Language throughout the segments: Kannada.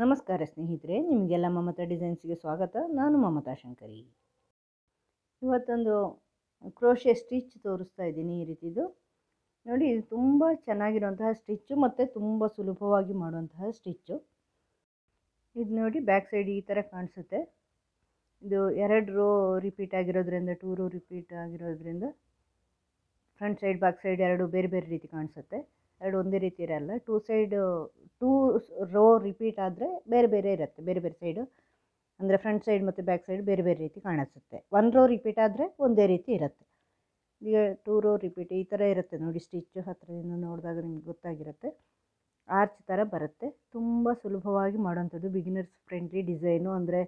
ನಮಸ್ಕಾರ ಸ್ನೇಹಿತರೆ, ನಿಮಗೆಲ್ಲ ಮಮತಾ ಡಿಸೈನ್ಸ್ಗೆ ಸ್ವಾಗತ. ನಾನು ಮಮತಾ ಶಂಕರಿ. ಇವತ್ತೊಂದು ಕ್ರೋಶೆ ಸ್ಟಿಚ್ ತೋರಿಸ್ತಾ ಇದ್ದೀನಿ. ಈ ರೀತಿದು ನೋಡಿ, ಇದು ತುಂಬ ಚೆನ್ನಾಗಿರುವಂತಹ ಸ್ಟಿಚ್ಚು ಮತ್ತು ತುಂಬ ಸುಲಭವಾಗಿ ಮಾಡುವಂತಹ ಸ್ಟಿಚ್ಚು. ಇದು ನೋಡಿ, ಬ್ಯಾಕ್ ಸೈಡ್ ಈ ಥರ ಕಾಣಿಸುತ್ತೆ. ಇದು 2 ರೋ ರಿಪೀಟ್ ಆಗಿರೋದ್ರಿಂದ 2 ರೋ ರಿಪೀಟ್ ಆಗಿರೋದ್ರಿಂದ ಫ್ರಂಟ್ ಸೈಡ್ ಬ್ಯಾಕ್ ಸೈಡ್ 2 ಬೇರೆ ಬೇರೆ ರೀತಿ ಕಾಣಿಸುತ್ತೆ. 2 ಒಂದೇ ರೀತಿ ಇರಲ್ಲ. 2 ರೋ ರಿಪೀಟ್ ಆದರೆ ಬೇರೆ ಬೇರೆ ಇರುತ್ತೆ. ಬೇರೆ ಬೇರೆ ಸೈಡು ಅಂದರೆ ಫ್ರಂಟ್ ಸೈಡ್ ಮತ್ತು ಬ್ಯಾಕ್ ಸೈಡ್ ಬೇರೆ ಬೇರೆ ರೀತಿ ಕಾಣಿಸುತ್ತೆ. 1 ರೋ ರಿಪೀಟ್ ಆದರೆ ಒಂದೇ ರೀತಿ ಇರುತ್ತೆ. ಈಗ 2 ರೋ ರಿಪೀಟ್ ಈ ಥರ ಇರುತ್ತೆ ನೋಡಿ. ಸ್ಟಿಚ್ಚು ಹತ್ತಿರದಿಂದ ನೋಡಿದಾಗ ನಿಮ್ಗೆ ಗೊತ್ತಾಗಿರುತ್ತೆ. ಆರ್ಚ್ ಥರ ಬರುತ್ತೆ. ತುಂಬ ಸುಲಭವಾಗಿ ಮಾಡೋವಂಥದ್ದು, ಬಿಗಿನರ್ಸ್ ಫ್ರೆಂಡ್ಲಿ ಡಿಸೈನು. ಅಂದರೆ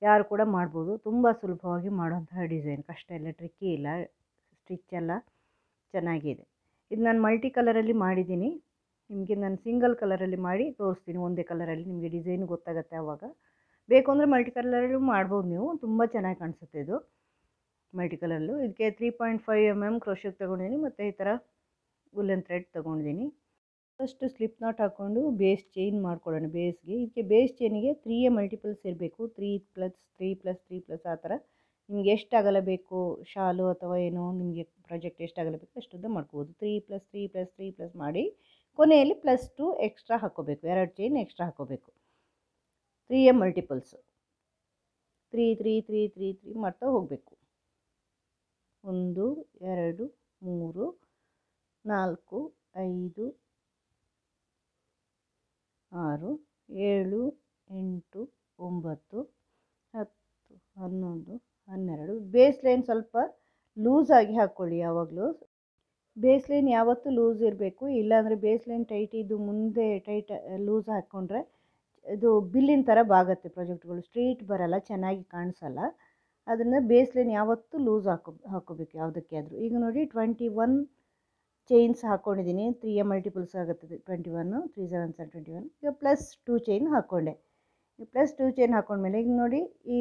ಯಾರು ಕೂಡ ಮಾಡ್ಬೋದು. ತುಂಬ ಸುಲಭವಾಗಿ ಮಾಡೋವಂತಹ ಡಿಸೈನ್, ಕಷ್ಟ ಇಲ್ಲ, ಟ್ರಿಕ್ಕಿ ಇಲ್ಲ. ಸ್ಟಿಚ್ ಎಲ್ಲ ಚೆನ್ನಾಗಿದೆ. ಇದು ನಾನು ಮಲ್ಟಿ ಕಲರಲ್ಲಿ ಮಾಡಿದ್ದೀನಿ. ನಿಮಗೆ ನಾನು ಸಿಂಗಲ್ ಕಲರಲ್ಲಿ ಮಾಡಿ ತೋರಿಸ್ತೀನಿ. ಒಂದೇ ಕಲರಲ್ಲಿ ನಿಮಗೆ ಡಿಸೈನ್ ಗೊತ್ತಾಗುತ್ತೆ. ಆವಾಗ ಬೇಕು ಅಂದರೆ ಮಲ್ಟಿ ಕಲರಲ್ಲೂ ಮಾಡ್ಬೋದು ನೀವು. ತುಂಬ ಚೆನ್ನಾಗಿ ಕಾಣಿಸುತ್ತೆ ಇದು ಮಲ್ಟಿ ಕಲರಲ್ಲೂ. ಇದಕ್ಕೆ 3.5 mm ಕ್ರೋಶೆಗೆ ತೊಗೊಂಡಿದ್ದೀನಿ ಮತ್ತು ಈ ಥರ ವುಲೆನ್ ಥ್ರೆಡ್ ತೊಗೊಂಡಿದ್ದೀನಿ. ಫಸ್ಟ್ ಸ್ಲಿಪ್ ನಾಟ್ ಹಾಕ್ಕೊಂಡು ಬೇಸ್ ಚೈನ್ ಮಾಡ್ಕೊಳ್ಳೋಣ. ಬೇಸ್ಗೆ ಇದಕ್ಕೆ ಬೇಸ್ ಚೈನಿಗೆ 3 ಮಲ್ಟಿಪಲ್ಸ್ ಇರಬೇಕು. 3+3+3+ ಆ ಥರ ನಿಮ್ಗೆ ಎಷ್ಟು ಅಗಲ ಬೇಕು, ಶಾಲು ಅಥವಾ ಏನೋ ನಿಮಗೆ ಪ್ರಾಜೆಕ್ಟ್ ಎಷ್ಟು ಅಗಲ ಬೇಕು ಅಷ್ಟುದ್ದ ಮಾಡ್ಕೋಬೋದು. 3+3+3+ ಮಾಡಿ ಕೊನೆಯಲ್ಲಿ +2 ಎಕ್ಸ್ಟ್ರಾ ಹಾಕ್ಕೋಬೇಕು. 2 ಚೈನ್ ಎಕ್ಸ್ಟ್ರಾ ಹಾಕ್ಕೋಬೇಕು. 3 ಮಲ್ಟಿಪಲ್ಸು 3 3 3 3 3 ಮಾಡ್ತಾ ಹೋಗಬೇಕು. 1 2 3 4 5 6 7 8 9 10 11 12. ಬೇಸ್ ಲೈನ್ ಸ್ವಲ್ಪ ಲೂಸಾಗಿ ಹಾಕ್ಕೊಳ್ಳಿ. ಯಾವಾಗಲೂ ಬೇಸ್ ಲೈನ್ ಯಾವತ್ತೂ ಲೂಸ್ ಇರಬೇಕು. ಇಲ್ಲಾಂದರೆ ಬೇಸ್ ಲೈನ್ ಟೈಟ್ ಇದ್ದು ಮುಂದೆ ಟೈಟ್ ಲೂಸ್ ಹಾಕ್ಕೊಂಡ್ರೆ ಇದು ಬಿಲ್ಲಿನ ಥರ ಬಾಗುತ್ತೆ. ಪ್ರಾಜೆಕ್ಟ್ಗಳು ಸ್ಟ್ರೈಟ್ ಬರಲ್ಲ, ಚೆನ್ನಾಗಿ ಕಾಣಿಸಲ್ಲ. ಅದನ್ನು ಬೇಸ್ ಲೈನ್ ಯಾವತ್ತೂ ಲೂಸ್ ಹಾಕ್ಕೋಬೇಕು ಯಾವುದಕ್ಕೆ ಆದರೂ. ಈಗ ನೋಡಿ, 21 ಚೈನ್ಸ್ ಹಾಕ್ಕೊಂಡಿದ್ದೀನಿ. 3 ಮಲ್ಟಿಪಲ್ಸ್ ಆಗುತ್ತದೆ 21. 3 7 21. ಈಗ +2 ಚೈನ್ ಹಾಕ್ಕೊಂಡೆ. +2 ಚೈನ್ ಹಾಕ್ಕೊಂಡ್ಮೇಲೆ ಈಗ ನೋಡಿ, ಈ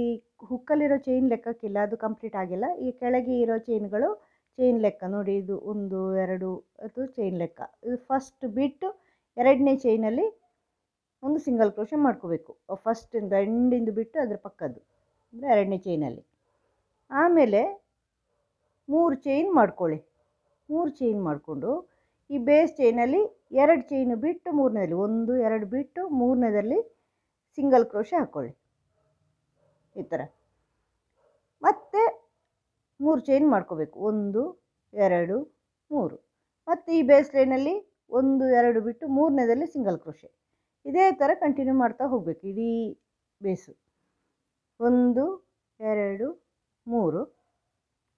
ಹುಕ್ಕಲ್ಲಿರೋ ಚೈನ್ ಲೆಕ್ಕಕ್ಕಿಲ್ಲ, ಅದು ಕಂಪ್ಲೀಟ್ ಆಗಿಲ್ಲ. ಈ ಕೆಳಗೆ ಇರೋ ಚೈನ್ಗಳು ಚೈನ್ ಲೆಕ್ಕ ನೋಡಿ. ಇದು 1 2 ಅದು ಚೈನ್ ಲೆಕ್ಕ. ಇದು ಫಸ್ಟ್ ಬಿಟ್ಟು 2ನೇ ಚೈನಲ್ಲಿ ಒಂದು ಸಿಂಗಲ್ ಕ್ರೋಶೆ ಮಾಡ್ಕೋಬೇಕು. ಫಸ್ಟಿಂದ ಎಂಡಿಂದು ಬಿಟ್ಟು ಅದರ ಪಕ್ಕದ್ದು ಅಂದರೆ 2ನೇ ಚೈನಲ್ಲಿ. ಆಮೇಲೆ 3 ಚೈನ್ ಮಾಡ್ಕೊಳ್ಳಿ. 3 ಚೈನ್ ಮಾಡಿಕೊಂಡು ಈ ಬೇಸ್ ಚೈನಲ್ಲಿ 2 ಚೈನು ಬಿಟ್ಟು 3ನೇದಲ್ಲಿ 1 2 ಬಿಟ್ಟು 3ನೇದಲ್ಲಿ ಸಿಂಗಲ್ ಕ್ರೋಶೆ ಹಾಕ್ಕೊಳ್ಳಿ ಈ ಥರ. ಮತ್ತೆ 3 ಚೈನ್ ಮಾಡ್ಕೋಬೇಕು. 1 2 3. ಮತ್ತು ಈ ಬೇಸ್ ಲೈನಲ್ಲಿ 1 2 ಬಿಟ್ಟು 3ನೇದಲ್ಲಿ ಸಿಂಗಲ್ ಕ್ರೋಶೆ. ಇದೇ ಥರ ಕಂಟಿನ್ಯೂ ಮಾಡ್ತಾ ಹೋಗಬೇಕು ಇಡೀ ಬೇಸು. 1 2 3.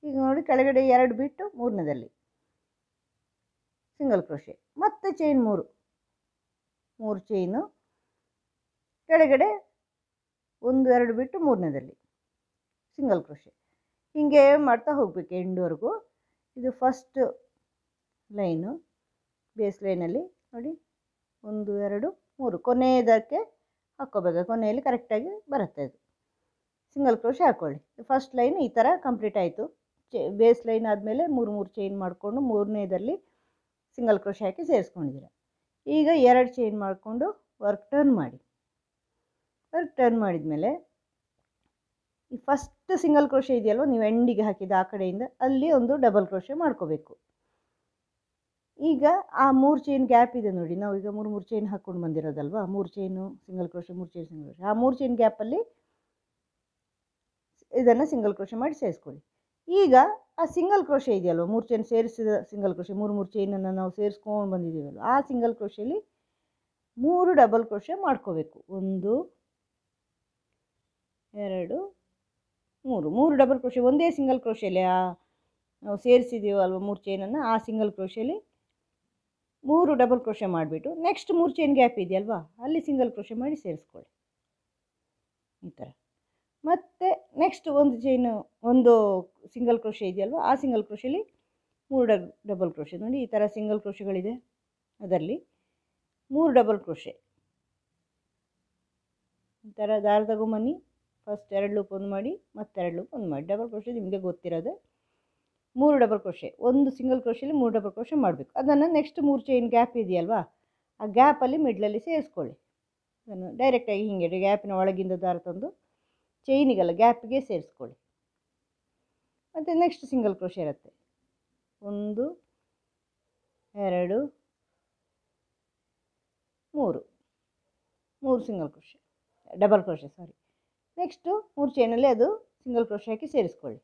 ಈಗ ನೋಡಿ, ಕೆಳಗಡೆ 2 ಬಿಟ್ಟು 3ನೇದಲ್ಲಿ ಸಿಂಗಲ್ ಕ್ರೋಶೆ. ಮತ್ತೆ ಚೈನ್ 3 ಚೈನು, ಕೆಳಗಡೆ 1 2 ಬಿಟ್ಟು 3ನೇದಲ್ಲಿ ಸಿಂಗಲ್ ಕ್ರೋಶೆ. ಹೀಗೆ ಮಾಡ್ತಾ ಹೋಗಬೇಕು ಎಂಡ್ವರೆಗೂ. ಇದು ಫಸ್ಟ್ ಲೈನು ಬೇಸ್ ಲೈನಲ್ಲಿ ನೋಡಿ, 1 2 3 ಕೊನೆಯದಕ್ಕೆ ಹಾಕ್ಕೋಬೇಕು. ಕೊನೆಯಲ್ಲಿ ಕರೆಕ್ಟಾಗಿ ಬರುತ್ತೆ ಅದು. ಸಿಂಗಲ್ ಕ್ರೋಶೆ ಹಾಕ್ಕೊಳ್ಳಿ. ಫಸ್ಟ್ ಲೈನ್ ಈ ಥರ ಕಂಪ್ಲೀಟ್ ಆಯಿತು. ಬೇಸ್ ಲೈನ್ ಆದಮೇಲೆ 3 3 ಚೈನ್ ಮಾಡಿಕೊಂಡು 3ನೇದಲ್ಲಿ ಸಿಂಗಲ್ ಕ್ರೋಶೆ ಹಾಕಿ ಸೇರಿಸ್ಕೊಂಡಿದ್ದೀರ. ಈಗ 2 ಚೈನ್ ಮಾಡಿಕೊಂಡು ವರ್ಕ್ ಟರ್ನ್ ಮಾಡಿ. ವರ್ಕ್ ಟರ್ನ್ ಮಾಡಿದ್ಮೇಲೆ ಈ ಫಸ್ಟ್ ಸಿಂಗಲ್ ಕ್ರೋಶೆ ಇದೆಯಲ್ವ, ನೀವು ಎಂಡಿಗೆ ಹಾಕಿದ ಆ ಕಡೆಯಿಂದ ಅಲ್ಲಿ ಒಂದು ಡಬಲ್ ಕ್ರೋಶೆ ಮಾಡ್ಕೋಬೇಕು. ಈಗ ಆ 3 ಚೈನ್ ಗ್ಯಾಪ್ ಇದೆ ನೋಡಿ, ನಾವು ಈಗ 3 3 ಚೈನ್ ಹಾಕ್ಕೊಂಡು ಬಂದಿರೋದಲ್ವ. 3 chain single crochet, 3 chain single crochet. ಆ 3 ಚೈನ್ ಗ್ಯಾಪಲ್ಲಿ ಇದನ್ನು ಸಿಂಗಲ್ ಕ್ರೋಶೆ ಮಾಡಿ ಸೇರಿಸ್ಕೊಳ್ಳಿ. ಈಗ ಆ ಸಿಂಗಲ್ ಕ್ರೋಶೆ ಇದೆಯಲ್ವ, 3 ಚೈನ್ ಸೇರಿಸಿದ ಸಿಂಗಲ್ ಕ್ರೋಶೆ, 3 3 ಚೈನನ್ನು ನಾವು ಸೇರಿಸ್ಕೊಂಡು ಬಂದಿದ್ದೀವಲ್ವ, ಆ ಸಿಂಗಲ್ ಕ್ರೋಶೆಯಲ್ಲಿ 3 ಡಬಲ್ ಕ್ರೋಶೆ ಮಾಡ್ಕೋಬೇಕು. 1 2 3 3 ಡಬಲ್ ಕ್ರೋಶೆ ಒಂದೇ ಸಿಂಗಲ್ ಕ್ರೋಶೆಯಲ್ಲಿ ನಾವು ಸೇರಿಸಿದ್ದೀವಲ್ವ 3 ಚೈನನ್ನು. ಆ ಸಿಂಗಲ್ ಕ್ರೋಶೆಯಲ್ಲಿ 3 ಡಬಲ್ ಕ್ರೋಶೆ ಮಾಡಿಬಿಟ್ಟು ನೆಕ್ಸ್ಟ್ 3 ಚೈನ್ ಗ್ಯಾಪ್ ಇದೆಯಲ್ವ, ಅಲ್ಲಿ ಸಿಂಗಲ್ ಕ್ರೋಶೆ ಮಾಡಿ ಸೇರಿಸ್ಕೊಳ್ಳಿ ಈ ಥರ. ಮತ್ತು ನೆಕ್ಸ್ಟ್ ಒಂದು ಸಿಂಗಲ್ ಕ್ರೋಶೆ ಇದೆಯಲ್ವ, ಆ ಸಿಂಗಲ್ ಕ್ರೋಶೆಯಲ್ಲಿ 3 ಡಬಲ್ ಕ್ರೋಶೆ ನೋಡಿ. ಈ ಥರ ಸಿಂಗಲ್ ಕ್ರೋಶೆಗಳಿದೆ, ಅದರಲ್ಲಿ 3 ಡಬಲ್ ಕ್ರೋಶೆ ಈ ಥರ ದಾರ ತಗೊಂಬನ್ನಿ. ಫಸ್ಟ್ 2 ಲೂಪ್ ಒಂದು ಮಾಡಿ, ಮತ್ತೆ 2 ಲೂಪ್ ಒಂದು ಮಾಡಿ. ಡಬಲ್ ಕ್ರೋಶೆ ನಿಮಗೆ ಗೊತ್ತಿರೋದೆ. 3 ಡಬಲ್ ಕ್ರೋಶೆ, ಒಂದು ಸಿಂಗಲ್ ಕ್ರೋಶೆಯಲ್ಲಿ 3 ಡಬಲ್ ಕ್ರೋಶೆ ಮಾಡಬೇಕು. ಅದನ್ನು ನೆಕ್ಸ್ಟ್ 3 ಚೈನ್ ಗ್ಯಾಪ್ ಇದೆಯಲ್ವಾ, ಆ ಗ್ಯಾಪಲ್ಲಿ ಮಿಡ್ಲಲ್ಲಿ ಸೇರಿಸ್ಕೊಳ್ಳಿ. ಅದನ್ನು ಡೈರೆಕ್ಟಾಗಿ ಹೀಗೆ ಗ್ಯಾಪಿನ ಒಳಗಿಂದ ದಾರ ತಂದು ಚೈನಿಗೆಲ್ಲ ಗ್ಯಾಪಿಗೆ ಸೇರಿಸ್ಕೊಳ್ಳಿ. ಮತ್ತು ನೆಕ್ಸ್ಟ್ ಸಿಂಗಲ್ ಕ್ರೋಶೆ ಇರುತ್ತೆ. 1 2 3 ಸಿಂಗಲ್ ಕ್ರೋಶೆ, ಡಬಲ್ ಕ್ರೋಶೆ ಸಾರಿ. ನೆಕ್ಸ್ಟು 3 ಚೈನಲ್ಲಿ ಅದು ಸಿಂಗಲ್ ಕ್ರೋಶೆ ಹಾಕಿ ಸೇರಿಸ್ಕೊಳ್ಳಿ.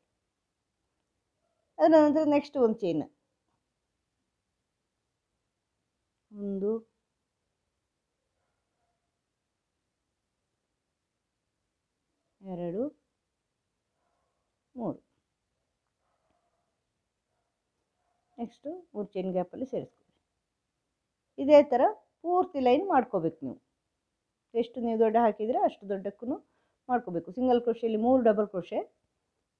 ಅದರ ನಂತರ ನೆಕ್ಸ್ಟ್ ಒಂದು ಚೈನ್, 1 2 3, ನೆಕ್ಸ್ಟು 3 ಚೈನ್ ಗ್ಯಾಪಲ್ಲಿ ಸೇರಿಸ್ಕೊಳ್ಳಿ. ಇದೇ ಥರ ಪೂರ್ತಿ ಲೈನ್ ಮಾಡ್ಕೋಬೇಕು ನೀವು. ಎಷ್ಟು ನೀವು ದೊಡ್ಡ ಹಾಕಿದರೆ ಅಷ್ಟು ದೊಡ್ಡಕ್ಕೂ ಮಾಡ್ಕೋಬೇಕು. ಸಿಂಗಲ್ ಕ್ರೋಶೆಯಲ್ಲಿ 3 ಡಬಲ್ ಕ್ರೋಶೆ,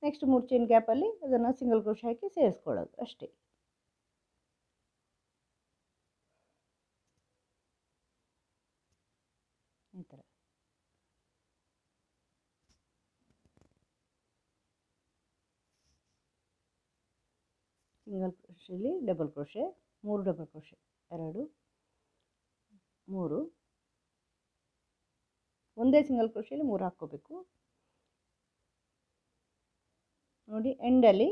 ನೆಕ್ಸ್ಟ್ 3 ಚೈನ್ ಗ್ಯಾಪಲ್ಲಿ ಅದನ್ನು ಸಿಂಗಲ್ ಕ್ರೋಶೆ ಹಾಕಿ ಸೇರಿಸ್ಕೊಳ್ಳೋದು ಅಷ್ಟೇ. ಈ ಥರ ಸಿಂಗಲ್ ಕ್ರೋಶೆಯಲ್ಲಿ ಡಬಲ್ ಕ್ರೋಶೆ, 3 ಡಬಲ್ ಕ್ರೋಶೆ, 2 3, ಒಂದೇ ಸಿಂಗಲ್ ಕ್ರೋಶೆಯಲ್ಲಿ 3 ಹಾಕ್ಕೋಬೇಕು. ನೋಡಿ ಎಂಡಲ್ಲಿ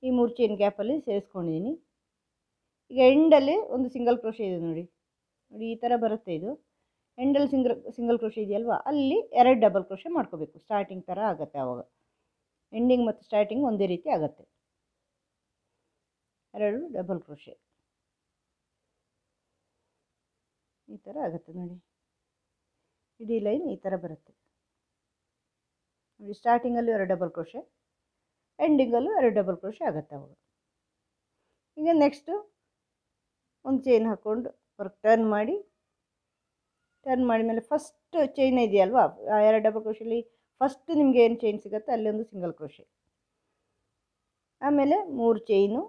ಈ 3 ಚೈನ್ ಗ್ಯಾಪಲ್ಲಿ ಸೇರಿಸ್ಕೊಂಡಿದ್ದೀನಿ. ಈಗ ಎಂಡಲ್ಲಿ ಒಂದು ಸಿಂಗಲ್ ಕ್ರೋಶೆ ಇದೆ ನೋಡಿ ಈ ಥರ ಬರುತ್ತೆ. ಇದು ಎಂಡಲ್ಲಿ ಸಿಂಗಲ್ ಕ್ರೋಶೆ ಇದೆಯಲ್ವಾ, ಅಲ್ಲಿ 2 ಡಬಲ್ ಕ್ರೋಶೆ ಮಾಡ್ಕೋಬೇಕು. ಸ್ಟಾರ್ಟಿಂಗ್ ಥರ ಆಗುತ್ತೆ ಆವಾಗ. ಎಂಡಿಂಗ್ ಮತ್ತು ಸ್ಟಾರ್ಟಿಂಗ್ ಒಂದೇ ರೀತಿ ಆಗುತ್ತೆ. 2 ಡಬಲ್ ಕ್ರೋಶೆ ಈ ಥರ ಆಗುತ್ತೆ ನೋಡಿ. ಇಡೀ ಲೈನ್ ಈ ಥರ ಬರುತ್ತೆ ನೋಡಿ. ಸ್ಟಾರ್ಟಿಂಗಲ್ಲೂ 2 ಡಬಲ್ ಕ್ರೋಶೆ, ಎಂಡಿಂಗಲ್ಲೂ 2 ಡಬಲ್ ಕ್ರೋಶೆ ಆಗುತ್ತೆ ಅವಾಗ. ಈಗ ನೆಕ್ಸ್ಟು ಒಂದು ಚೈನ್ ಹಾಕ್ಕೊಂಡು ಟರ್ನ್ ಮಾಡಿದ್ಮೇಲೆ ಫಸ್ಟ್ ಚೈನ್ ಇದೆಯಲ್ವಾ, ಆ 2 ಡಬಲ್ ಕ್ರೋಶೆಯಲ್ಲಿ ಫಸ್ಟ್ ನಿಮಗೆ ಏನು ಚೈನ್ ಸಿಗುತ್ತೆ ಅಲ್ಲಿ ಒಂದು ಸಿಂಗಲ್ ಕ್ರೋಶೆ, ಆಮೇಲೆ 3 ಚೈನು.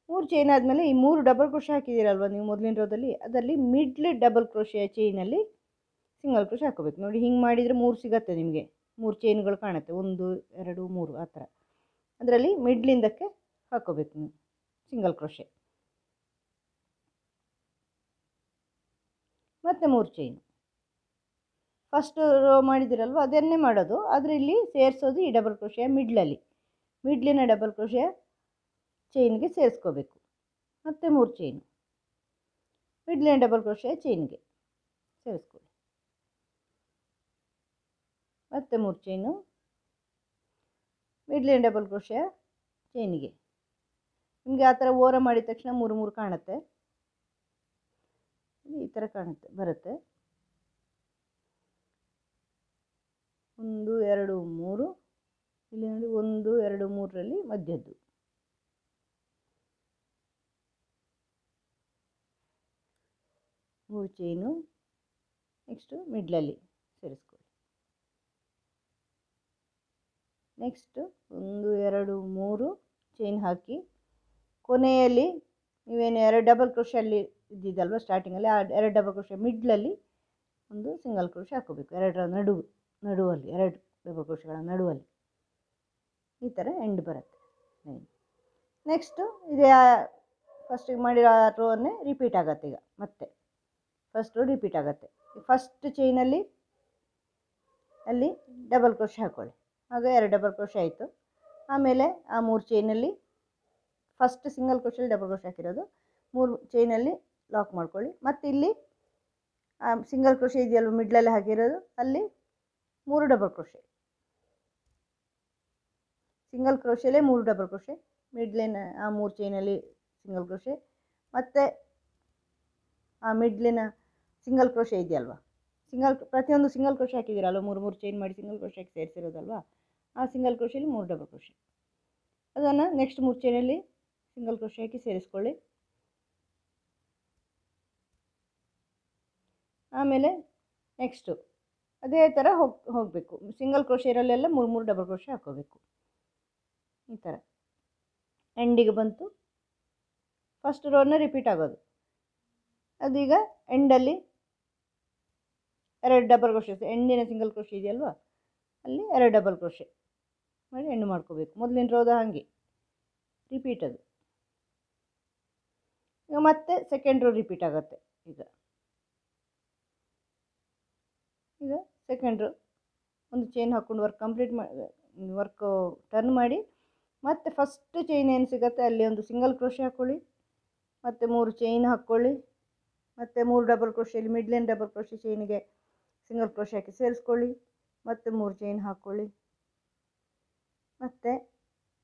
3 ಚೈನ್ ಆದಮೇಲೆ ಈ 3 ಡಬಲ್ ಕ್ರೋಶೆ ಹಾಕಿದ್ದೀರಲ್ವ ನೀವು ಮೊದಲಿನ ರೋದಲ್ಲಿ, ಅದರಲ್ಲಿ ಮಿಡ್ಲ್ ಡಬಲ್ ಕ್ರೋಶೆಯ ಚೈನಲ್ಲಿ ಸಿಂಗಲ್ ಕ್ರೋಶೆ ಹಾಕೋಬೇಕು. ನೋಡಿ ಹಿಂಗೆ ಮಾಡಿದರೆ 3 ಸಿಗುತ್ತೆ ನಿಮಗೆ, 3 ಚೈನ್ಗಳು ಕಾಣುತ್ತೆ, 1 2 3 ಆ ಥರ. ಅದರಲ್ಲಿ ಮಿಡ್ಲಿಂದಕ್ಕೆ ಹಾಕೋಬೇಕು ನೀವು ಸಿಂಗಲ್ ಕ್ರೋಶೆ, ಮತ್ತು 3 ಚೈನು. ಫಸ್ಟ್ ರೋ ಮಾಡಿದ್ದೀರಲ್ವ ಅದನ್ನೇ ಮಾಡೋದು, ಆದರೆ ಇಲ್ಲಿ ಸೇರಿಸೋದು ಈ ಡಬಲ್ ಕ್ರೋಶೆಯ ಮಿಡ್ಲಿನ ಡಬಲ್ ಕ್ರೋಶೆಯ ಚೈನ್ಗೆ ಸೇರಿಸ್ಕೋಬೇಕು. ಮತ್ತು 3 ಚೈನು ಮಿಡ್ಲಿನ ಡಬಲ್ ಕ್ರೋಶೆಯ ಚೈನ್ಗೆ ಸೇರಿಸ್ಕೊಳ್ಳಿ. ಮತ್ತು 3 ಚೈನು ಮಿಡ್ಲಿನ ಡಬಲ್ ಕ್ರೋಶೆಯ ಚೈನಿಗೆ. ನಿಮಗೆ ಆ ಥರ ಓರ ಮಾಡಿದ ತಕ್ಷಣ 3 3 ಕಾಣುತ್ತೆ, ಈ ಥರ ಬರುತ್ತೆ. 1 2 3, ಇಲ್ಲಿ ನೋಡಿ 1 2 3ರಲ್ಲಿ ಮಧ್ಯದ್ದು. 3 ಚೈನು ನೆಕ್ಸ್ಟು ಮಿಡ್ಲಲ್ಲಿ ಸೇರಿಸ್ಕೊಳ್ಳಿ. ನೆಕ್ಸ್ಟು 1 2 3 ಚೈನ್ ಹಾಕಿ ಕೊನೆಯಲ್ಲಿ ನೀವೇನು 2 ಡಬಲ್ ಕ್ರೋಶಲ್ಲಿ ಇದ್ದಿದ್ದಲ್ವ ಸ್ಟಾರ್ಟಿಂಗಲ್ಲಿ, ಆ 2 ಡಬಲ್ ಕ್ರೋಶೆ ಮಿಡ್ಲಲ್ಲಿ ಒಂದು ಸಿಂಗಲ್ ಕ್ರೋಶೆ ಹಾಕೋಬೇಕು. 2ರ ನಡುವಲ್ಲಿ 2 ಡಬಲ್ ಕ್ರೋಶೆಗಳ ನಡುವಲ್ಲಿ ಈ ಥರ ಎಂಡ್ ಬರುತ್ತೆ. ನೆಕ್ಸ್ಟು ಇದೇ ಫಸ್ಟಿಗೆ ಮಾಡಿರೋ ರೋವನ್ನೇ ರಿಪೀಟ್ ಆಗುತ್ತೆ. ಈಗ ಮತ್ತೆ ಫಸ್ಟ್ ರೋ ರಿಪೀಟ್ ಆಗುತ್ತೆ. ಫಸ್ಟ್ ಚೈನಲ್ಲಿ ಅಲ್ಲಿ ಡಬಲ್ ಕ್ರೋಶೆ ಹಾಕ್ಕೊಳ್ಳಿ, ಆಗ 2 ಡಬಲ್ ಕ್ರೋಶೆ ಆಯಿತು. ಆಮೇಲೆ ಆ 3 ಚೈನಲ್ಲಿ ಫಸ್ಟ್ ಸಿಂಗಲ್ ಕ್ರೋಶೆಯಲ್ಲಿ ಡಬಲ್ ಕ್ರೋಶೆ ಹಾಕಿರೋದು 3 ಚೈನಲ್ಲಿ ಲಾಕ್ ಮಾಡ್ಕೊಳ್ಳಿ. ಮತ್ತು ಇಲ್ಲಿ ಸಿಂಗಲ್ ಕ್ರೋಶೆ ಇದೆಯಲ್ವ ಮಿಡ್ಲಲ್ಲಿ ಹಾಕಿರೋದು, ಅಲ್ಲಿ 3 ಡಬಲ್ ಕ್ರೋಶೆ, ಸಿಂಗಲ್ ಕ್ರೋಶೆಲೇ 3 ಡಬಲ್ ಕ್ರೋಶೆ, ಮಿಡ್ಲಿನ ಆ 3 ಚೈನಲ್ಲಿ ಸಿಂಗಲ್ ಕ್ರೋಶೆ, ಮತ್ತು ಆ ಮಿಡ್ಲಿನ ಸಿಂಗಲ್ ಕ್ರೋಶೆ ಇದೆಯಲ್ವ, ಪ್ರತಿಯೊಂದು ಸಿಂಗಲ್ ಕ್ರೋಶೆ ಹಾಕಿದ್ದೀರಲ್ವ, 3 3 ಚೈನ್ ಮಾಡಿ ಸಿಂಗಲ್ ಕ್ರೋಶೆ ಹಾಕಿ ಸೇರಿಸಿರೋದಲ್ವ, ಆ ಸಿಂಗಲ್ ಕ್ರೋಶೆಯಲ್ಲಿ 3 ಡಬಲ್ ಕ್ರೋಶೆ. ಅದನ್ನು ನೆಕ್ಸ್ಟ್ 3 ಚೈನಲ್ಲಿ ಸಿಂಗಲ್ ಕ್ರೋಶೆ ಹಾಕಿ ಸೇರಿಸ್ಕೊಳ್ಳಿ. ಆಮೇಲೆ ನೆಕ್ಸ್ಟು ಅದೇ ಥರ ಹೋಗಬೇಕು. ಸಿಂಗಲ್ ಕ್ರೋಶೆ ಇರಲ್ಲೆಲ್ಲ 3 3 ಡಬಲ್ ಕ್ರೋಶೆ ಹಾಕ್ಕೋಬೇಕು. ಈ ಥರ ಎಂಡಿಗೆ ಬಂತು. ಫಸ್ಟ್ ರೋನ ರಿಪೀಟ್ ಆಗೋದು. ಅದೀಗ ಎಂಡಲ್ಲಿ 2 ಡಬಲ್ ಕ್ರೋಶೆ, ಎಂಡಿನ ಸಿಂಗಲ್ ಕ್ರೋಶೆ ಇದೆಯಲ್ವ ಅಲ್ಲಿ 2 ಡಬಲ್ ಕ್ರೋಶೆ ಮಾಡಿ ಎಂಡ್ ಮಾಡ್ಕೋಬೇಕು. ಮೊದಲಿನ ರೋದ ಹಾಗೆ ರಿಪೀಟ್ ಅದು. ಈಗ ಮತ್ತೆ ಸೆಕೆಂಡ್ ರೋ ರಿಪೀಟ್ ಆಗುತ್ತೆ. ಈಗ ಈಗ ಸೆಕೆಂಡ್ ಒಂದು ಚೈನ್ ಹಾಕ್ಕೊಂಡು ವರ್ಕ್ ಟರ್ನ್ ಮಾಡಿ, ಮತ್ತು ಫಸ್ಟ್ ಚೈನ್ ಏನು ಸಿಗುತ್ತೆ ಅಲ್ಲಿ ಒಂದು ಸಿಂಗಲ್ ಕ್ರೋಶೆ ಹಾಕ್ಕೊಳ್ಳಿ, ಮತ್ತು 3 ಚೈನ್ ಹಾಕ್ಕೊಳ್ಳಿ, ಮತ್ತು 3 ಡಬಲ್ ಕ್ರೋಶೆಯಲ್ಲಿ ಮಿಡ್ಲೈನ್ ಡಬಲ್ ಕ್ರೋಶೆ ಚೈನಿಗೆ ಸಿಂಗಲ್ ಕ್ರೋಶೆ ಹಾಕಿ ಸೇರಿಸ್ಕೊಳ್ಳಿ, ಮತ್ತು 3 ಚೈನ್ ಹಾಕ್ಕೊಳ್ಳಿ, ಮತ್ತು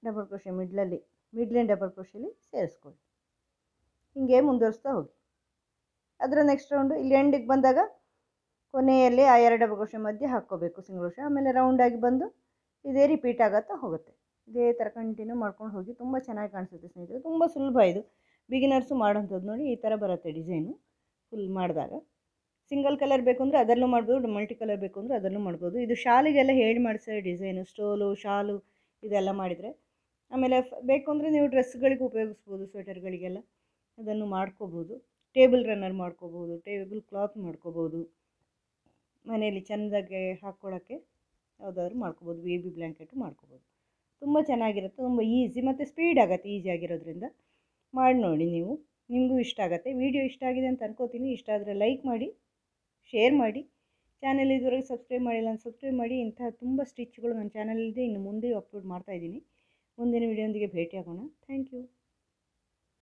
ಡಬಲ್ ಕ್ರೋಶೆ ಮಿಡ್ಲೈನ್ ಡಬಲ್ ಕ್ರೋಶೆಯಲ್ಲಿ ಸೇರಿಸ್ಕೊಳ್ಳಿ. ಹೀಗೆ ಮುಂದುವರಿಸ್ತಾ ಹೋಗಿ. ಅದರ ನೆಕ್ಸ್ಟ್ ರೌಂಡು ಇಲ್ಲಿ ಎಂಡಿಗೆ ಬಂದಾಗ ಕೊನೆಯಲ್ಲಿ ಆ 2 ಡಬಲ್ ಕ್ರೋಶೆ ಮಧ್ಯೆ ಹಾಕ್ಕೋಬೇಕು ಸಿಂಗಲ್ ಕ್ರೋಶೆ. ಆಮೇಲೆ ರೌಂಡಾಗಿ ಬಂದು ಇದೇ ರಿಪೀಟ್ ಆಗುತ್ತಾ ಹೋಗುತ್ತೆ. ಇದೇ ಥರ ಕಂಟಿನ್ಯೂ ಮಾಡ್ಕೊಂಡು ಹೋಗಿ. ತುಂಬ ಚೆನ್ನಾಗಿ ಕಾಣಿಸುತ್ತೆ ಸ್ನೇಹಿತರೆ, ತುಂಬ ಸುಲಭ ಇದು, ಬಿಗಿನರ್ಸು ಮಾಡೋಂಥದ್ದು. ನೋಡಿ ಈ ಥರ ಬರುತ್ತೆ ಡಿಸೈನು ಫುಲ್ ಮಾಡಿದಾಗ. ಸಿಂಗಲ್ ಕಲರ್ ಬೇಕು ಅಂದರೆ ಅದರಲ್ಲೂ ಮಾಡ್ಬೋದು, ಮಲ್ಟಿ ಕಲರ್ ಬೇಕು ಅಂದರೆ ಅದರಲ್ಲೂ ಮಾಡ್ಬೋದು. ಇದು ಶಾಲಿಗೆಲ್ಲ ಹೇಳಿ ಮಾಡಿಸೋ ಡಿಸೈನು, ಸ್ಟೋಲು ಶಾಲು ಇದೆಲ್ಲ ಮಾಡಿದರೆ. ಆಮೇಲೆ ಬೇಕು ಅಂದರೆ ನೀವು ಡ್ರೆಸ್ಗಳಿಗೆ ಉಪಯೋಗಿಸ್ಬೋದು, ಸ್ವೆಟರ್ಗಳಿಗೆಲ್ಲ ಅದನ್ನು ಮಾಡ್ಕೋಬೋದು. ಟೇಬಲ್ ರನ್ನರ್ ಮಾಡ್ಕೋಬೋದು, ಟೇಬಲ್ ಕ್ಲಾತ್ ಮಾಡ್ಕೋಬೋದು, ಮನೆಯಲ್ಲಿ ಚೆಂದಾಗೆ ಹಾಕ್ಕೊಳ್ಳೋಕ್ಕೆ ಯಾವುದಾದ್ರು ಮಾಡ್ಕೋಬೋದು, ಬೇಬಿ ಬ್ಲ್ಯಾಂಕೆಟು ಮಾಡ್ಕೋಬೋದು. ತುಂಬ ಚೆನ್ನಾಗಿರುತ್ತೆ, ತುಂಬ ಈಸಿ ಮತ್ತು ಸ್ಪೀಡ್ ಆಗುತ್ತೆ. ಈಸಿ ಆಗಿರೋದ್ರಿಂದ ಮಾಡಿ ನೋಡಿ ನೀವು, ನಿಮಗೂ ಇಷ್ಟ ಆಗುತ್ತೆ. ವಿಡಿಯೋ ಇಷ್ಟ ಆಗಿದೆ ಅಂತ ಅನ್ಕೋತೀನಿ. ಇಷ್ಟ ಆದರೆ ಲೈಕ್ ಮಾಡಿ, ಶೇರ್ ಮಾಡಿ. ಚಾನಲ್ ಇದುವರೆಗೆ ಸಬ್ಸ್ಕ್ರೈಬ್ ಮಾಡಿಲ್ಲ ಅಂತ ಸಬ್ಸ್ಕ್ರೈಬ್ ಮಾಡಿ. ಇಂತಹ ತುಂಬ ಸ್ಟಿಚ್ಗಳು ನನ್ನ ಚಾನಲಲ್ಲಿದೆ, ಇನ್ನು ಮುಂದೆ ಅಪ್ಲೋಡ್ ಮಾಡ್ತಾಯಿದ್ದೀನಿ. ಮುಂದಿನ ವಿಡಿಯೋದೊಂದಿಗೆ ಭೇಟಿಯಾಗೋಣ. Thank you.